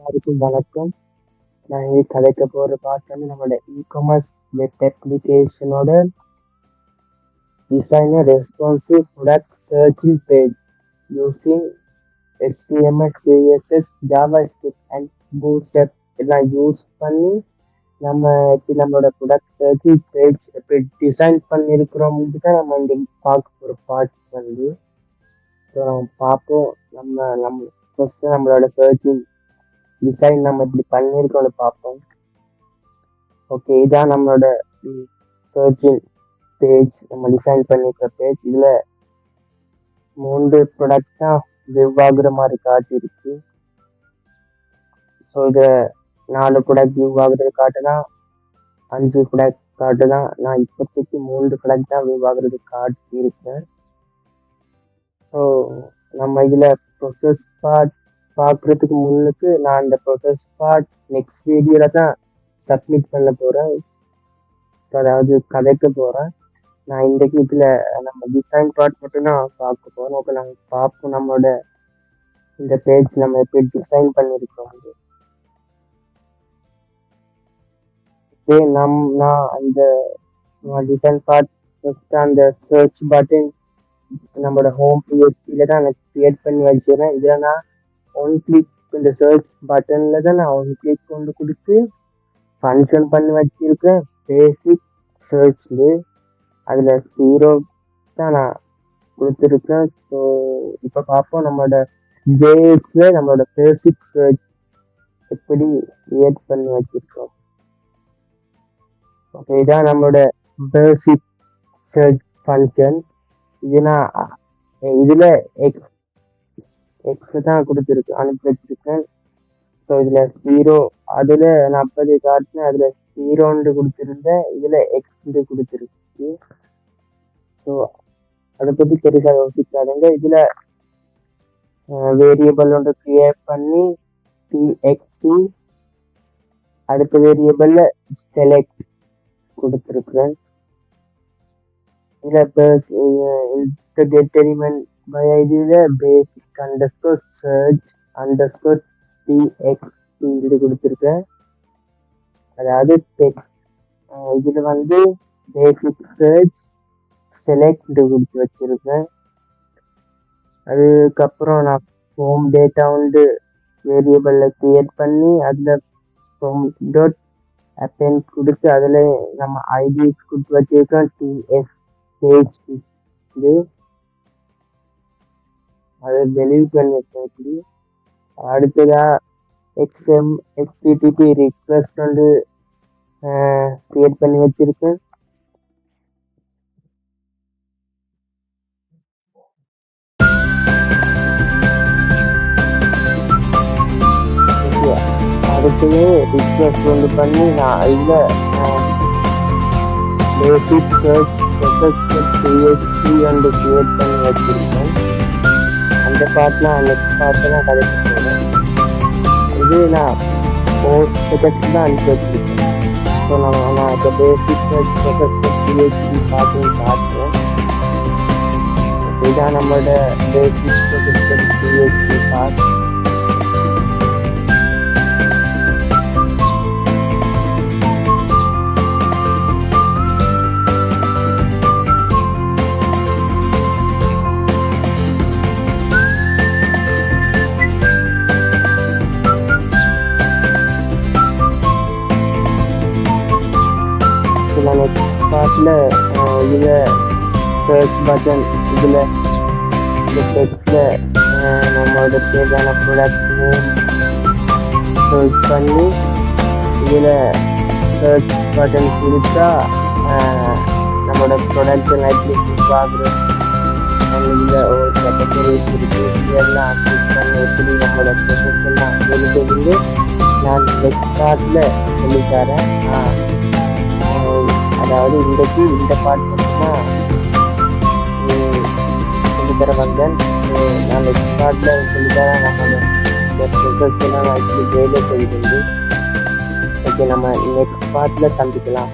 எல்லாருக்கும் வணக்கம். நான் இன்னைக்கு கதைக்க போற பார்ட் வந்து நம்மளோட இ-காமர்ஸ் வெப் அப்ளிகேஷனோட designer responsive product searching page using HTML, CSS, JavaScript and Bootstrap எல்லாம் யூஸ் பண்ணி நம்ம எப்படி நம்மளோட ப்ராடக்ட் சர்ச்சிங் பேஜ் எப்படி டிசைன் பண்ணியிருக்கிறோம்னு தான் நம்ம இன்றைக்கு பார்க்க போகிற பார்ட் வந்து. ஸோ நம்ம பார்ப்போம். நம்ம ஃபஸ்ட்டு நம்மளோட சர்ச்சிங் டிசைன் நம்ம இப்படி பண்ணியிருக்கோம்னு பார்ப்போம். ஓகே, இதான் நம்மளோட சர்ச்சிங் பேஜ், நம்ம டிசைன் பண்ணியிருக்க பேஜ். இதில் 3 ப்ராடக்ட் தான் விவ் ஆகுற மாதிரி காட்டியிருக்கு. ஸோ இதில் 4 ப்ராடக்ட் விவ் ஆகுறது காட்டுதான், 5 ப்ராடக்ட் காட்டுதான். நான் இப்போதைக்கு 3 ப்ராடக்ட் தான் விவ் ஆகுறது காட்டியிருக்கேன். ஸோ நம்ம இதில் ப்ரொசஸ் பார்ட் பார்க்குறதுக்கு முன்னுக்கு நான் இந்த ப்ரொசஸ் பார்ட் நெக்ஸ்ட் வீடியோவில் தான் சப்மிட் பண்ண போகிறேன். ஸோ அதாவது கதைக்க போகிறேன். நான் இன்றைக்கு இதில் நம்ம டிசைன் பார்ட் மட்டும்தான் பார்க்க போகிறோம். ஓகே, நாங்கள் பார்ப்போம் நம்மளோட இந்த பேஜ் நம்ம எப்படி டிசைன் பண்ணியிருக்கோம். ஓகே, நான் அந்த டிசைன் பார்ட் ஃபஸ்ட்டு அந்த சர்ச் பட்டன் நம்மளோட ஹோம் பேஜில் தான் நான் க்ரியேட் பண்ணி வச்சுக்கிறேன். இதில் நான் ஒன் கிளிக் இந்த சர்ச் பட்டனில் தான் நான் ஒன் கிளிக் கொண்டு கொடுத்து ஃபங்க்ஷன் பண்ணி வச்சுருக்கேன். பேசிக் சர்ச்சு அதில் 0 தான் நான் கொடுத்துருக்கேன். ஸோ இப்போ பார்ப்போம் நம்மளோட பேஜில் நம்மளோட பேசிக் சர்ச் எப்படி க்ரியேட் பண்ணி வச்சுருக்கோம். ஓகே, இதான் நம்மளோட பேசிக் சர்ச் ஃபங்க்ஷன். இதுனா இதில் எக்ஸ் தான் கொடுத்துருக்கு, அனுப்பி வச்சிருக்கேன். ஸோ இதில் 0 அதில் நான் 40 காட்டினேன், அதில் 0 கொடுத்துருந்தேன், இதில் எக்ஸ் கொடுத்துருக்கு. ஸோ அதை பற்றி பெருசாக யோசிக்காதுங்க. இதில் வேரியபிள் ஒன்று க்ரியேட் பண்ணி TXT அடுத்த வேரியபிளில் செலக்ட் கொடுத்துருக்குறேன். இதில் determine by இதில் basic underscore search underscore TXT இது கொடுத்துருக்கேன். அதாவது டெக்ஸ்ட் இதில் வந்து basic search select கொடுத்து வச்சிருக்கேன். அதுக்கப்புறம் நான் ஹோம் டேட்டா வந்து வேரியபிளில் க்ரியேட் பண்ணி அதில் ஹோம் டாட் append கொடுத்து அதில் நம்ம ஐடி கொடுத்து வச்சிருக்கோம். TS இது அதை டெலிவரி பண்ணியிருக்கேன். இப்படி அடுத்ததாக XML ரிக்வெஸ்ட் வந்து க்ரியேட் பண்ணி வச்சிருக்கேன். அடுத்தது ரிக்வெஸ்ட் வந்து பண்ணி நான் இதில் பேசிக் சர்ச் PHP வந்து க்ரியேட் பண்ணி வச்சிருக்கேன். அந்த பார்ட்லாம் நெக்ஸ்ட் பார்ட்டு நான் கதைக்க போகிறேன். இது நான் 4 செகண்ட்ஸ் தான் அனுப்பி வச்சிருக்கேன். ஸோ நான் இப்போ பேசிக் சர்ச் PHP பார்த்து காட்டுறேன். இதுதான் நம்மளோட பேசிக் PHP பார்ட். நெக்ஸ்ட் பார்ட்டில் இதில் சர்ச் பட்டன் இதில் இந்த டெக்ஸ்டில் நம்மளோட தேவையான ப்ராடக்ட் நேம் சர்ச் பண்ணி இதில் சர்ச் பட்டன் கொடுத்தா நம்மளோட ப்ராடக்ட் எப்படி பார்க்குறோம். இதில் ஒரு கேட்டகரிஸ் இருக்குது, இதெல்லாம் கிளிக் பண்ணி எப்படி நம்மளோட ப்ரொசஸ் எல்லாம் எழுதுறது நான் நெக்ஸ்ட் பார்ட்டில் சொல்லித்தரேன். அதாவது இன்றைக்கு இந்த பார்ட் மட்டும்தான் சொல்லித்தர வந்தேன். நான் நெக்ஸ்ட் பார்ட்டில் சொல்லித்தரேன் நம்மளோட ப்ரொசஸ் எல்லாம் இப்படி வேலை செய்யுது. ஓகே, நம்ம நெக்ஸ்ட் பார்ட்டில் சந்திக்கலாம்.